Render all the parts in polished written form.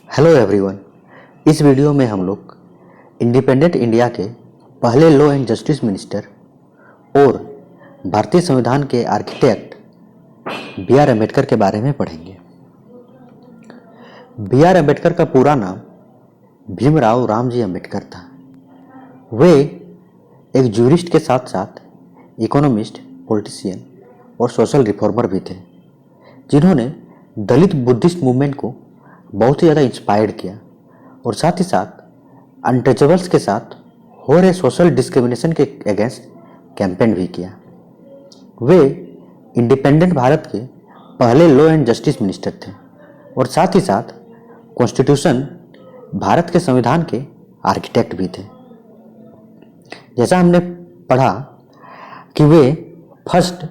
Hello everyone. इस video में हम लोग इंडिपेंडेंट इंडिया के पहले लॉ एंड जस्टिस मिनिस्टर और भारतीय संविधान के आर्किटेक्ट बी आर अम्बेडकर के बारे में पढ़ेंगे। बी आर अम्बेडकर का पूरा नाम भीमराव रामजी अम्बेडकर था। वे एक ज्यूरिस्ट के साथ साथ इकोनॉमिस्ट, पॉलिटिशियन और सोशल रिफॉर्मर भी थे, जिन्होंने दलित बुद्धिस्ट मूवमेंट को बहुत ही ज़्यादा इंस्पायर्ड किया और साथ ही साथ अनटचेबल्स के साथ हो रहे सोशल डिस्क्रिमिनेशन के अगेंस्ट कैंपेन भी किया। वे इंडिपेंडेंट भारत के पहले लॉ एंड जस्टिस मिनिस्टर थे और साथ ही साथ कॉन्स्टिट्यूशन, भारत के संविधान के आर्किटेक्ट भी थे। जैसा हमने पढ़ा कि वे first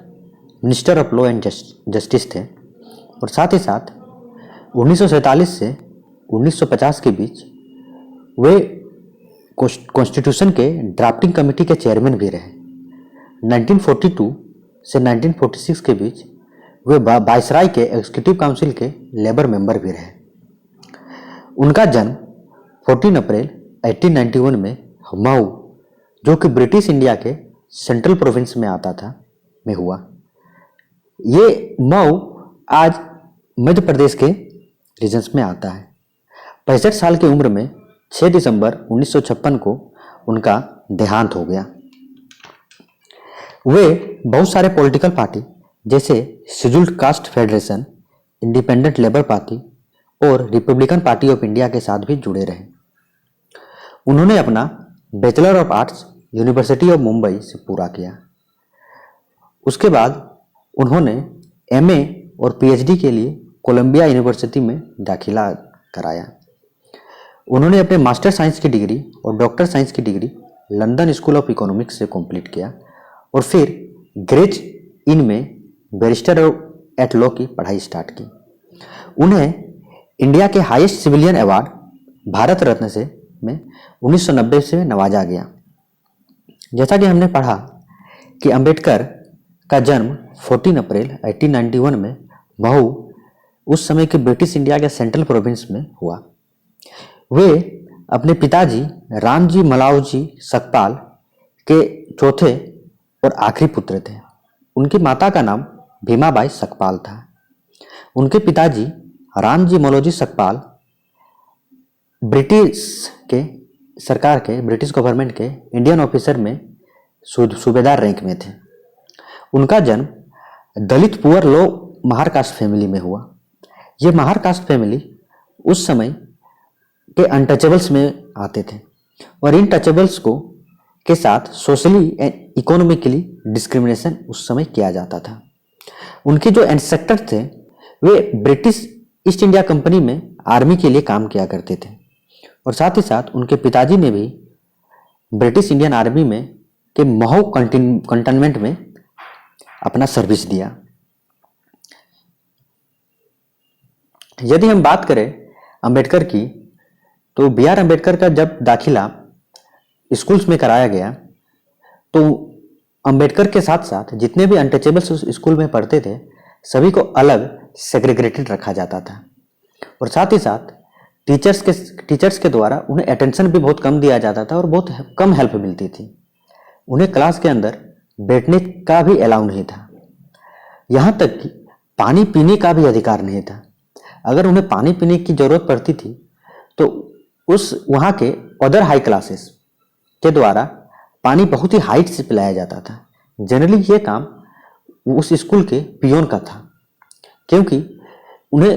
minister of law and justice थे और साथ ही साथ 1947 से 1950 के बीच वे कॉन्स्टिट्यूशन के ड्राफ्टिंग कमेटी के चेयरमैन भी रहे। 1942 से 1946 के बीच वे वायसराय के एग्जीक्यूटिव काउंसिल के लेबर मेंबर भी रहे। उनका जन्म 14 अप्रैल 1891 में मऊ, जो कि ब्रिटिश इंडिया के सेंट्रल प्रोविंस में आता था, में हुआ। ये मऊ आज मध्य प्रदेश के रीजन्स में आता है। 65 साल की उम्र में 6 दिसंबर 1956 को उनका देहांत हो गया। वे बहुत सारे पॉलिटिकल पार्टी जैसे scheduled caste federation, independent labour party और रिपब्लिकन पार्टी ऑफ इंडिया के साथ भी जुड़े रहे। उन्होंने अपना bachelor of arts university of Mumbai से पूरा किया। उसके बाद उन्होंने एमए और पीएचडी के लिए कोलंबिया यूनिवर्सिटी में दाखिला कराया। उन्होंने अपने मास्टर साइंस की डिग्री और डॉक्टर साइंस की degree London school of economics से कंप्लीट किया और फिर ग्रेज इन में बैरिस्टर एट लॉ की पढ़ाई स्टार्ट की। उन्हें इंडिया के highest civilian award Bharat Ratna से में 1990 से नवाजा गया। जैसा कि हमने पढ़ा कि अंबेडकर का जन्म 14 अप्रैल 1891 में महू, उस समय के ब्रिटिश इंडिया के सेंट्रल प्रोविंस में हुआ। वे अपने पिताजी रामजी मलावजी सकपाल के चौथे और आखिरी पुत्र थे। उनकी माता का नाम भीमाबाई सकपाल था। उनके पिताजी रामजी मलोजी सकपाल ब्रिटिश के सरकार के, ब्रिटिश गवर्नमेंट के इंडियन ऑफिसर में सूबेदार रैंक में थे। उनका जन्म दलित पुअर लो महार कास्ट फैमिली में हुआ। ये महार कास्ट फैमिली उस समय के अनटचेबल्स में आते थे और इन टचेबल्स को के साथ सोशली एंड इकोनॉमिकली डिस्क्रिमिनेशन उस समय किया जाता था। उनके जो एंसेस्टर थे वे ब्रिटिश ईस्ट इंडिया कंपनी में आर्मी के लिए काम किया करते थे और साथ ही साथ उनके पिताजी ने भी ब्रिटिश इंडियन आर्मी में के महू कंटोनमेंट में अपना सर्विस दिया। यदि हम बात करें अंबेडकर की, तो बी आर अम्बेडकर का जब दाखिला स्कूल्स में कराया गया तो अंबेडकर के साथ साथ जितने भी अनटचेबल्स उस स्कूल में पढ़ते थे सभी को अलग सेग्रीगेटेड रखा जाता था और साथ ही साथ टीचर्स के द्वारा उन्हें अटेंशन भी बहुत कम दिया जाता था और बहुत कम हेल्प मिलती थी। उन्हें क्लास के अंदर बैठने का भी अलाउ नहीं था। यहाँ तक कि पानी पीने का भी अधिकार नहीं था। अगर उन्हें पानी पीने की जरूरत पड़ती थी तो उस वहाँ के अदर हाई क्लासेस के द्वारा पानी बहुत ही हाइट से पिलाया जाता था। जनरली ये काम उस स्कूल के पियोन का था, क्योंकि उन्हें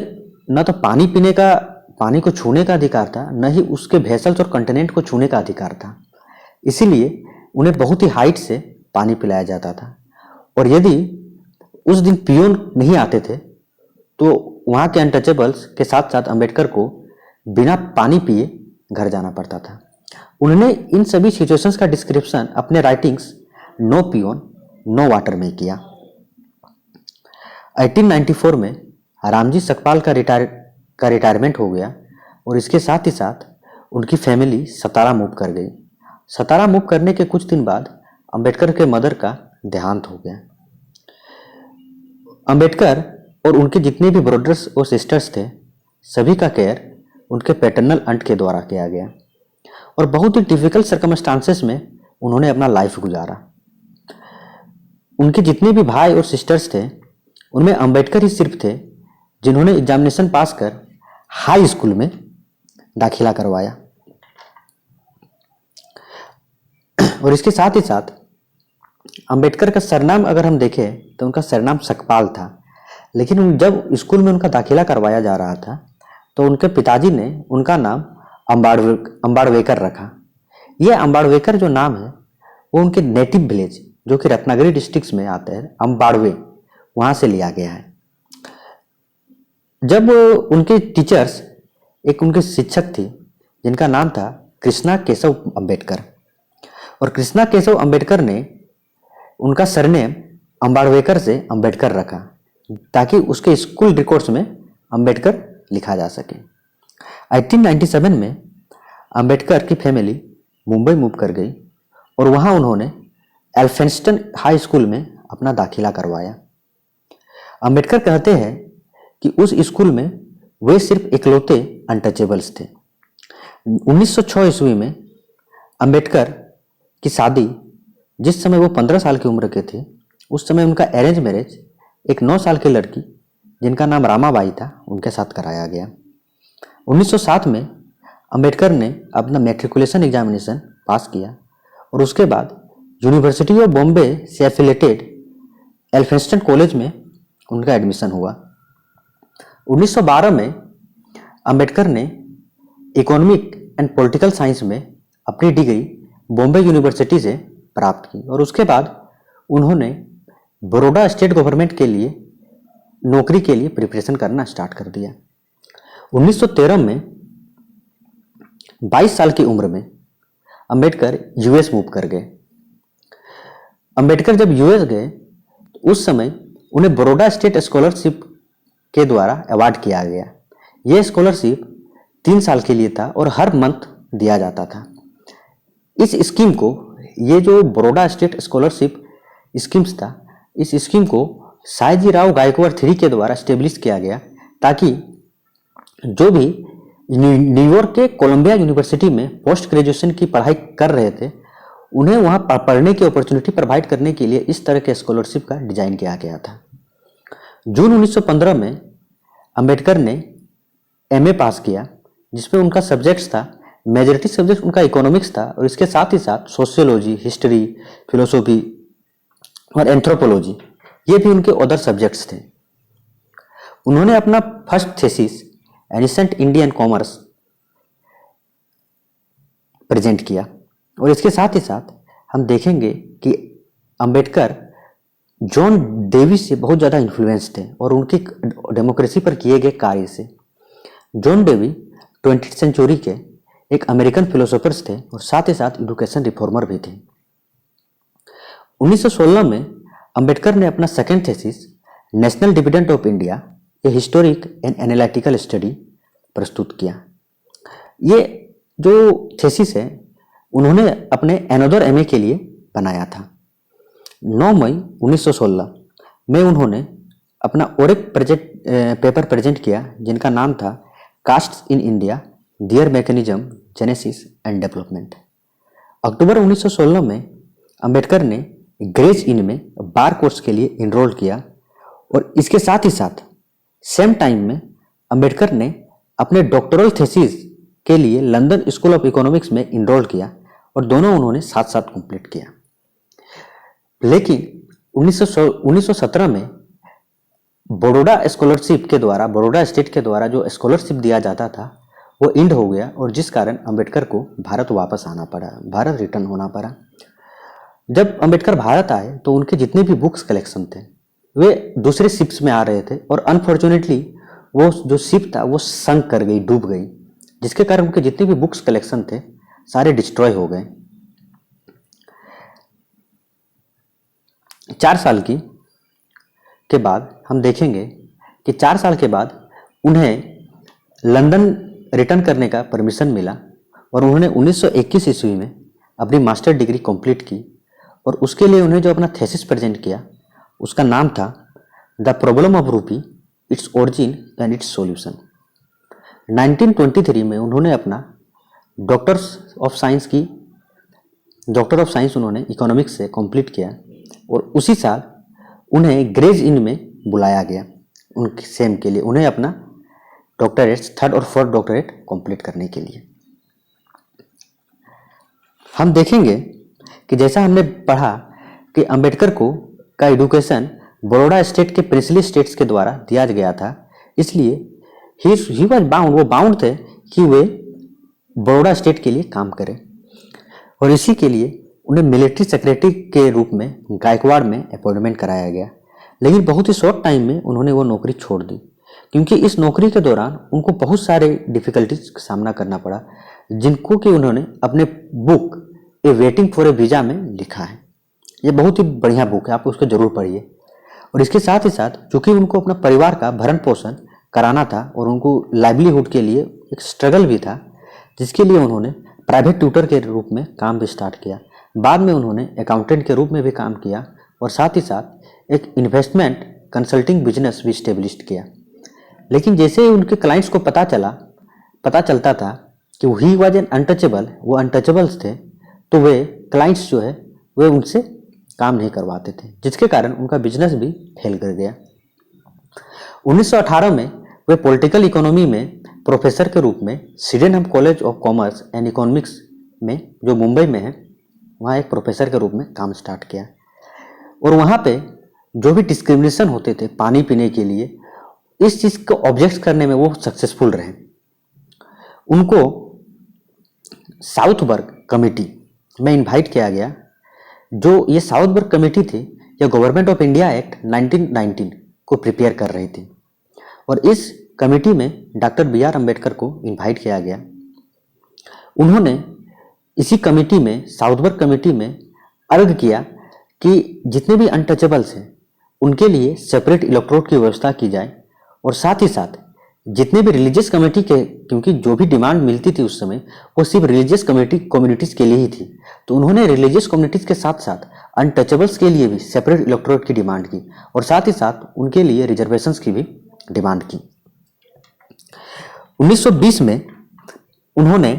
न तो पानी पीने का, पानी को छूने का अधिकार था, न ही उसके वेसल्स और कंटेनेंट को छूने का अधिकार था। इसीलिए उन्हें बहुत ही हाइट से पानी पिलाया जाता था और यदि उस दिन पियोन नहीं आते थे तो वहाँ के अनटचेबल्स के साथ साथ अंबेडकर को बिना पानी पिए घर जाना पड़ता था। उन्होंने इन सभी सिचुएशंस का डिस्क्रिप्शन अपने writings no peon no water में किया। 1894 में रामजी सकपाल का रिटायरमेंट हो गया और इसके साथ ही साथ उनकी फैमिली सतारा मूव कर गई। सतारा मूव करने के कुछ दिन बाद अंबेडकर के मदर का देहांत हो गया। अंबेडकर और उनके जितने भी ब्रदर्स और सिस्टर्स थे सभी का केयर उनके पैटर्नल अंट के द्वारा किया गया और बहुत ही डिफिकल्ट सर्कमस्टांसेस में उन्होंने अपना लाइफ गुजारा। उनके जितने भी भाई और सिस्टर्स थे उनमें अंबेडकर ही सिर्फ थे जिन्होंने एग्जामिनेशन पास कर हाई स्कूल में दाखिला करवाया। और इसके साथ ही साथ अंबेडकर का सरनाम अगर हम देखें तो उनका सरनाम सकपाल था, लेकिन जब स्कूल में उनका दाखिला करवाया जा रहा था तो उनके पिताजी ने उनका नाम अंबाड़वेकर रखा। यह अंबाड़वेकर जो नाम है वो उनके नेटिव विलेज जो कि रत्नागिरी डिस्ट्रिक्ट में आते हैं अंबाड़वे, वहाँ से लिया गया है। जब उनके टीचर्स, एक उनके शिक्षक थी जिनका नाम था कृष्णा केशव अंबेडकर, और कृष्णा केशव अंबेडकर ने उनका सरनेम अंबाड़वेकर से अंबेडकर रखा ताकि उसके स्कूल रिकॉर्ड्स में अंबेडकर लिखा जा सके। 1897 में अंबेडकर की फैमिली मुंबई मूव कर गई और वहाँ उन्होंने एल्फिंस्टन हाई स्कूल में अपना दाखिला करवाया। अंबेडकर कहते हैं कि उस स्कूल में वे सिर्फ इकलौते अनटचेबल्स थे। 1906 ईस्वी में अंबेडकर की शादी, जिस समय वो 15 साल की उम्र के थे, उस समय उनका अरेंज मैरिज एक 9 साल की लड़की जिनका नाम रामाबाई था उनके साथ कराया गया। 1907 में अंबेडकर ने अपना मैट्रिकुलेशन एग्जामिनेशन पास किया और उसके बाद यूनिवर्सिटी ऑफ बॉम्बे से एफिलेटेड एल्फिंस्टन कॉलेज में उनका एडमिशन हुआ। 1912 में अंबेडकर ने इकोनॉमिक एंड पॉलिटिकल साइंस में अपनी डिग्री बॉम्बे यूनिवर्सिटी से प्राप्त की और उसके बाद उन्होंने बड़ौदा स्टेट गवर्नमेंट के लिए नौकरी के लिए प्रिपरेशन करना स्टार्ट कर दिया। 1913 में 22 साल की उम्र में अंबेडकर यूएस मूव कर गए। अंबेडकर जब यूएस गए तो उस समय उन्हें बड़ौदा स्टेट स्कॉलरशिप के द्वारा अवार्ड किया गया। यह स्कॉलरशिप 3 साल के लिए था और हर मंथ दिया जाता था। इस स्कीम को, ये जो बड़ौदा स्टेट स्कॉलरशिप स्कीम्स था, इस स्कीम को सायाजीराव गायकवाड़ III के द्वारा स्टेब्लिश किया गया ताकि जो भी न्यूयॉर्क के कोलंबिया यूनिवर्सिटी में पोस्ट ग्रेजुएशन की पढ़ाई कर रहे थे उन्हें वहाँ पढ़ने की अपॉर्चुनिटी प्रोवाइड करने के लिए इस तरह के स्कॉलरशिप का डिजाइन किया गया था। जून 1915 में अंबेडकर ने एमए पास किया जिसमें उनका सब्जेक्ट्स था, मेजॉरिटी सब्जेक्ट उनका इकोनॉमिक्स था और इसके साथ ही साथ सोशियोलॉजी, हिस्ट्री, फिलोसॉफी और एंथ्रोपोलॉजी, ये भी उनके अदर सब्जेक्ट्स थे। उन्होंने अपना first thesis ancient Indian commerce present किया और इसके साथ ही साथ हम देखेंगे कि अंबेडकर जॉन डेवी से बहुत ज़्यादा इन्फ्लुएंस थे और उनकी डेमोक्रेसी पर किए गए कार्य से। जॉन डेवी 20th सेंचुरी के एक अमेरिकन फिलोसोफर्स थे और साथ ही साथ एजुकेशन रिफॉर्मर भी थे। 1916 में अंबेडकर ने अपना second thesis national dividend of India, A historic and analytical study प्रस्तुत किया। ये जो थीसिस है उन्होंने अपने एनोदर एमए के लिए बनाया था। 9 मई 1916 में उन्होंने अपना और एक पेपर प्रेजेंट किया जिनका नाम था caste in India, their mechanism, genesis and development. अक्टूबर 1916 में अंबेडकर ने ग्रेज इन में बार कोर्स के लिए इनरोल किया और इसके साथ ही साथ सेम टाइम में अंबेडकर ने अपने डॉक्टरल थीसिस के लिए लंदन स्कूल ऑफ इकोनॉमिक्स में इनरोल किया और दोनों उन्होंने साथ साथ कंप्लीट किया। लेकिन 1917 में बड़ौदा स्कॉलरशिप के द्वारा, बड़ौदा स्टेट के द्वारा जो स्कॉलरशिप दिया जाता था वो एंड हो गया और जिस कारण अंबेडकर को भारत वापस आना पड़ा, भारत रिटर्न होना पड़ा। जब अंबेडकर भारत आए तो उनके जितने भी बुक्स कलेक्शन थे वे दूसरे शिप्स में आ रहे थे और अनफॉर्चुनेटली वो जो शिप था वो संक कर गई, डूब गई, जिसके कारण उनके जितने भी बुक्स कलेक्शन थे सारे डिस्ट्रॉय हो गए। 4 साल के बाद हम देखेंगे कि 4 साल के बाद उन्हें लंदन रिटर्न करने का परमिशन मिला और उन्होंने 1921 ईस्वी में अपनी मास्टर डिग्री कंप्लीट की और उसके लिए उन्हें जो अपना थीसिस प्रेजेंट किया उसका नाम था द प्रॉब्लम ऑफ रूपी, its origin and it's solution. 1923 में उन्होंने अपना डॉक्टर ऑफ साइंस उन्होंने इकोनॉमिक्स से कंप्लीट किया और उसी साल उन्हें ग्रेज इन में बुलाया गया उनके सेम के लिए, उन्हें अपना डॉक्टरेट, थर्ड और फोर्थ डॉक्टरेट कंप्लीट करने के लिए। हम देखेंगे कि जैसा हमने पढ़ा कि अंबेडकर को का एजुकेशन बड़ौदा स्टेट के प्रिंसली स्टेट्स के द्वारा दिया गया था, इसलिए ही वाज बाउंड, वो बाउंड थे कि वे बड़ौदा स्टेट के लिए काम करें और इसी के लिए उन्हें मिलिट्री सेक्रेटरी के रूप में गायकवाड़ में अपॉइंटमेंट कराया गया। लेकिन बहुत ही शॉर्ट टाइम में उन्होंने वो नौकरी छोड़ दी क्योंकि इस नौकरी के दौरान उनको बहुत सारे डिफिकल्टीज का सामना करना पड़ा, जिनको कि उन्होंने अपने book A waiting for A visa में लिखा है। ये बहुत ही बढ़िया बुक है, आप उसको जरूर पढ़िए। और इसके साथ ही साथ चूंकि उनको अपना परिवार का भरण पोषण कराना था और उनको लाइवलीहुड के लिए एक स्ट्रगल भी था, जिसके लिए उन्होंने प्राइवेट ट्यूटर के रूप में काम भी स्टार्ट किया। बाद में उन्होंने अकाउंटेंट के रूप में भी काम किया और साथ ही साथ एक इन्वेस्टमेंट कंसल्टिंग बिजनेस भी स्टेब्लिश किया। लेकिन जैसे ही उनके क्लाइंट्स को पता चलता था कि ही वॉज एन अनटचेबल, वो अनटचेबल्स थे, तो वे क्लाइंट्स जो है वे उनसे काम नहीं करवाते थे, जिसके कारण उनका बिजनेस भी फेल कर गया। 1918 में वे पॉलिटिकल इकोनॉमी में प्रोफेसर के रूप में Sydenham college of commerce and economics में, जो मुंबई में है, वहाँ एक प्रोफेसर के रूप में काम स्टार्ट किया। और वहाँ पे जो भी डिस्क्रिमिनेशन होते थे पानी पीने के लिए, इस चीज़ को ऑब्जेक्ट करने में वो सक्सेसफुल रहे। उनको साउथबर्ग कमेटी में इनवाइट किया गया। जो ये साउथबर्ग कमेटी थी, यह गवर्नमेंट ऑफ इंडिया एक्ट 1919 को प्रिपेयर कर रही थी और इस कमेटी में डॉक्टर बी आर अम्बेडकर को इनवाइट किया गया। उन्होंने इसी कमेटी में, साउथबर्ग कमेटी में, अर्ग किया कि जितने भी अनटचेबल्स हैं उनके लिए सेपरेट इलेक्ट्रोड की व्यवस्था की जाए और साथ ही साथ जितने भी रिलीजियस कमेटी के, क्योंकि जो भी डिमांड मिलती थी उस समय वो सिर्फ रिलीजियस कम्युनिटीज़ के लिए ही थी, तो उन्होंने रिलीजियस कम्युनिटीज़ के साथ साथ अनटचेबल्स के लिए भी सेपरेट इलेक्ट्रोड की डिमांड की और साथ ही साथ उनके लिए रिजर्वेशंस की भी डिमांड की। 1920 में उन्होंने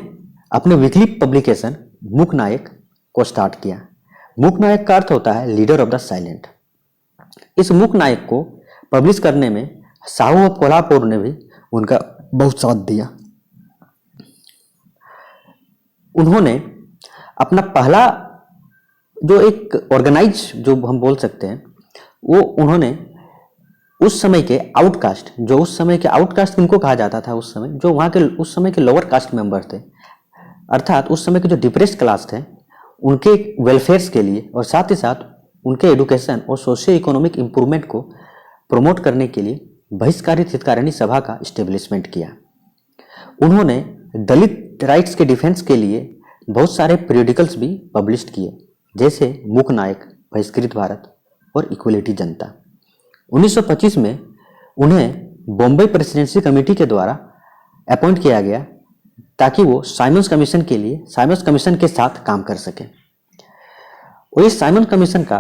अपने वीकली पब्लिकेशन मूक नायक को स्टार्ट किया। मूक नायक का अर्थ होता है लीडर ऑफ द साइलेंट। इस मूक नायक को पब्लिश करने में साहू ऑफ कोल्हापुर ने भी उनका बहुत साथ दिया। उन्होंने अपना पहला जो एक ऑर्गेनाइज, जो हम बोल सकते हैं, वो उन्होंने उस समय के आउटकास्ट, जो उस समय के आउटकास्ट किनको कहा जाता था उस समय, जो वहाँ के उस समय के लोअर कास्ट मेंबर थे, अर्थात उस समय के जो डिप्रेस्ड क्लास थे, उनके वेलफेयर्स के लिए और साथ ही साथ उनके एडुकेशन और सोशियो इकोनॉमिक इम्प्रूवमेंट को प्रमोट करने के लिए बहिष्कारित हितकारिणी सभा का इस्टेब्लिशमेंट किया। उन्होंने दलित राइट्स के डिफेंस के लिए बहुत सारे पीरियडिकल्स भी पब्लिश किए, जैसे मूक नायक, बहिष्कृत भारत और इक्वलिटी जनता। 1925 में उन्हें बॉम्बे प्रेसिडेंसी कमेटी के द्वारा अपॉइंट किया गया ताकि वो साइमन्स कमीशन के साथ काम कर सके। और इस साइमन कमीशन का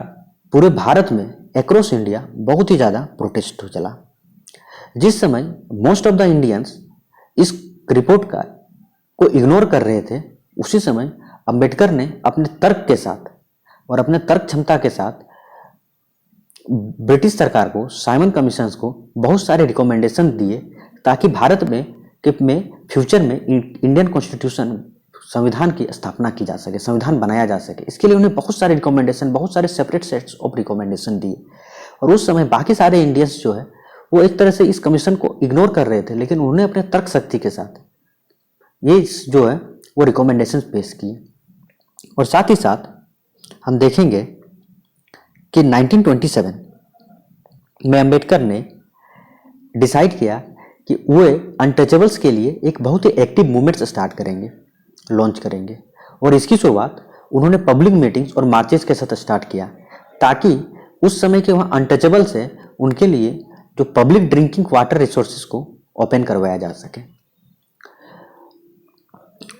पूरे भारत में अक्रॉस इंडिया बहुत ही ज़्यादा प्रोटेस्ट हो चला। जिस समय मोस्ट ऑफ द इंडियंस इस रिपोर्ट को इग्नोर कर रहे थे, उसी समय अंबेडकर ने अपने तर्क के साथ और अपने तर्क क्षमता के साथ ब्रिटिश सरकार को, साइमन कमीशन को बहुत सारे रिकमेंडेशन दिए ताकि भारत में फ्यूचर में इंडियन कॉन्स्टिट्यूशन, संविधान की स्थापना की जा सके, संविधान बनाया जा सके। इसके लिए उन्हें बहुत सारे रिकमेंडेशन, बहुत सारे सेपरेट सेट्स ऑफ रिकमेंडेशन दिए। और उस समय बाकी सारे इंडियंस जो है वो एक तरह से इस कमीशन को इग्नोर कर रहे थे, लेकिन उन्होंने अपने तर्क शक्ति के साथ ये जो है वो रिकमेंडेशन पेश किए। और साथ ही साथ हम देखेंगे कि 1927 में अंबेडकर ने डिसाइड किया कि वे अनटचेबल्स के लिए एक बहुत ही एक्टिव मूवमेंट्स स्टार्ट करेंगे, लॉन्च करेंगे। और इसकी शुरुआत उन्होंने पब्लिक मीटिंग्स और मार्चेस के साथ स्टार्ट किया ताकि उस समय के वहाँ अनटचेबल्स है उनके लिए जो पब्लिक ड्रिंकिंग वाटर रिसोर्सेज को ओपन करवाया जा सके।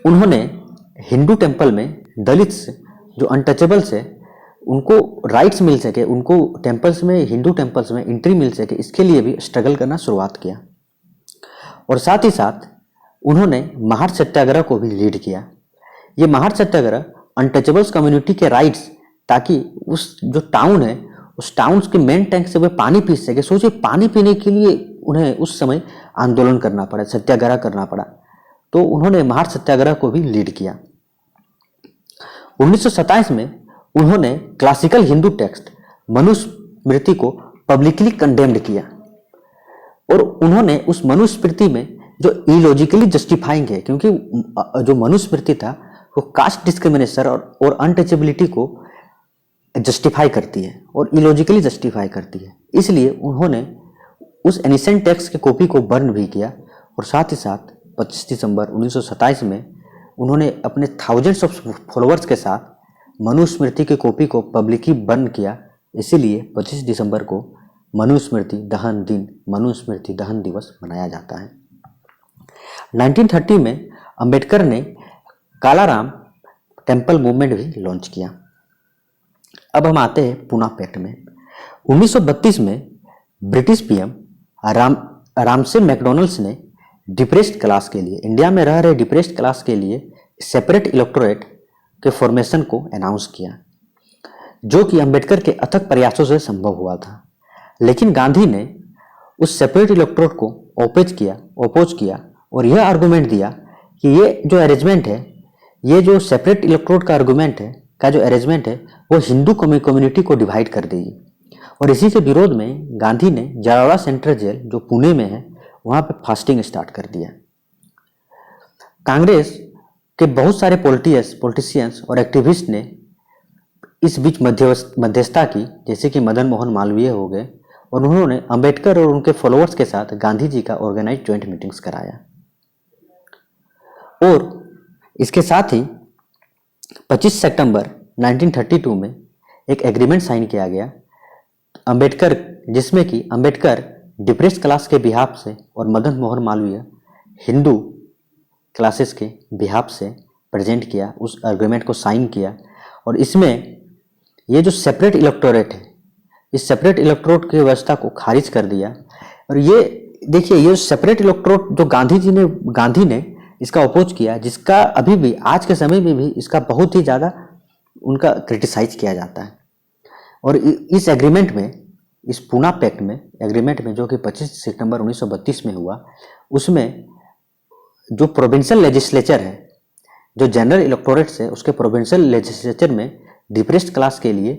उन्होंने हिंदू टेम्पल में दलित्स, जो अनटचेबल्स है, उनको राइट्स मिल सके, उनको टेम्पल्स में, हिंदू टेम्पल्स में एंट्री मिल सके, इसके लिए भी स्ट्रगल करना शुरुआत किया। और साथ ही साथ उन्होंने महार सत्याग्रह को भी लीड किया। ये महार सत्याग्रह अनटचेबल्स कम्युनिटी के राइट्स, ताकि उस जो टाउन है उस टाउन के मेन टैंक से वे पानी पी सके। सोचिए, पानी पीने के लिए उन्हें उस समय आंदोलन करना पड़ा, सत्याग्रह करना पड़ा। तो उन्होंने महार सत्याग्रह को भी लीड किया। 1927 में उन्होंने क्लासिकल हिंदू टेक्स्ट मनुस्मृति को पब्लिकली कंडेम्ड किया और उन्होंने उस मनुस्मृति में जो इलॉजिकली जस्टिफाइंग है, क्योंकि जो मनुस्मृति था वो कास्ट डिस्क्रिमिनेशन और अनटचेबिलिटी को जस्टिफाई करती है और इलॉजिकली जस्टिफाई करती है, इसलिए उन्होंने उस एनिसेंट टेक्स्ट की कॉपी को बर्न भी किया। और साथ ही साथ 25 दिसंबर 1927 में उन्होंने अपने थाउजेंड्स ऑफ फॉलोअर्स के साथ मनुस्मृति की कॉपी को पब्लिकली बर्न किया। इसीलिए 25 दिसंबर को मनुस्मृति दहन दिवस मनाया जाता है। 1930 में अंबेडकर ने कालाराम टेम्पल मूवमेंट भी लॉन्च किया। अब हम आते हैं पूना पैक्ट में। 1932 में ब्रिटिश पीएम रामसे मैकडोनल्ड्स ने डिप्रेस्ड क्लास के लिए, इंडिया में रह रहे डिप्रेस्ड क्लास के लिए सेपरेट इलेक्टोरेट के फॉर्मेशन को अनाउंस किया, जो कि अंबेडकर के अथक प्रयासों से संभव हुआ था। लेकिन गांधी ने उस सेपरेट इलेक्टोरेट को ओपोज किया और यह आर्गुमेंट दिया कि ये जो अरेंजमेंट है, ये जो सेपरेट इलेक्टोरेट का आर्गुमेंट है का जो अरेंजमेंट है वो हिंदू कम्युनिटी को डिवाइड कर देगी। और इसी के विरोध में गांधी ने जालौरा सेंट्रल जेल जो पुणे में है वहां पे फास्टिंग स्टार्ट कर दिया। कांग्रेस के बहुत सारे पॉलिटिशियंस और एक्टिविस्ट ने इस बीच मध्यस्थता की, जैसे कि मदन मोहन मालवीय हो गए, और उन्होंने अंबेडकर और उनके फॉलोअर्स के साथ गांधी जी का ऑर्गेनाइज ज्वाइंट मीटिंग्स कराया। और इसके साथ ही 25 सितंबर 1932 में एक एग्रीमेंट साइन किया गया अंबेडकर, जिसमें कि अंबेडकर डिप्रेस्ड क्लास के बिहाफ से और मदन मोहन मालवीय हिंदू क्लासेस के बिहाफ से प्रेजेंट किया, उस एग्रीमेंट को साइन किया। और इसमें ये जो सेपरेट इलेक्टोरेट है, इस सेपरेट इलेक्टोरेट की व्यवस्था को खारिज कर दिया। और ये देखिए, ये सेपरेट इलेक्टोरेट जो गांधी ने इसका अपोज किया, जिसका अभी भी आज के समय में भी इसका बहुत ही ज़्यादा उनका क्रिटिसाइज किया जाता है। और इस एग्रीमेंट में, इस पूना पैक्ट में एग्रीमेंट में, जो कि 25 सितंबर 1932 में हुआ, उसमें जो प्रोविंशियल लेजिस्लेचर है, जो जनरल इलेक्टोरेट है, उसके प्रोविंशियल लेजिस्लेचर में डिप्रेस्ड क्लास के लिए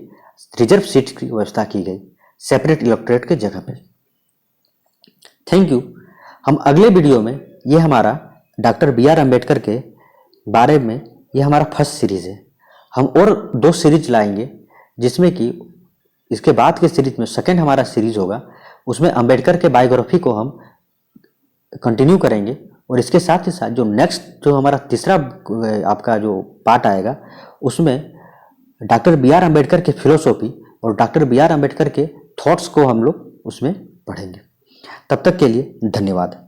रिजर्व सीट की व्यवस्था की गई सेपरेट इलेक्टोरेट के जगह पे। Thank you. हम अगले वीडियो में, ये हमारा डॉक्टर बी आर अम्बेडकर के बारे में, ये हमारा फर्स्ट सीरीज है। हम और 2 सीरीज लाएंगे, जिसमें कि इसके बाद के सीरीज में सेकंड हमारा सीरीज होगा, उसमें अंबेडकर के बायोग्राफी को हम कंटिन्यू करेंगे। और इसके साथ ही साथ जो नेक्स्ट, जो हमारा तीसरा आपका जो पार्ट आएगा, उसमें डॉक्टर बी आर अम्बेडकर के फिलोसॉफी और डॉक्टर बी आर अम्बेडकर के थॉट्स को हम लोग उसमें पढ़ेंगे। तब तक के लिए धन्यवाद।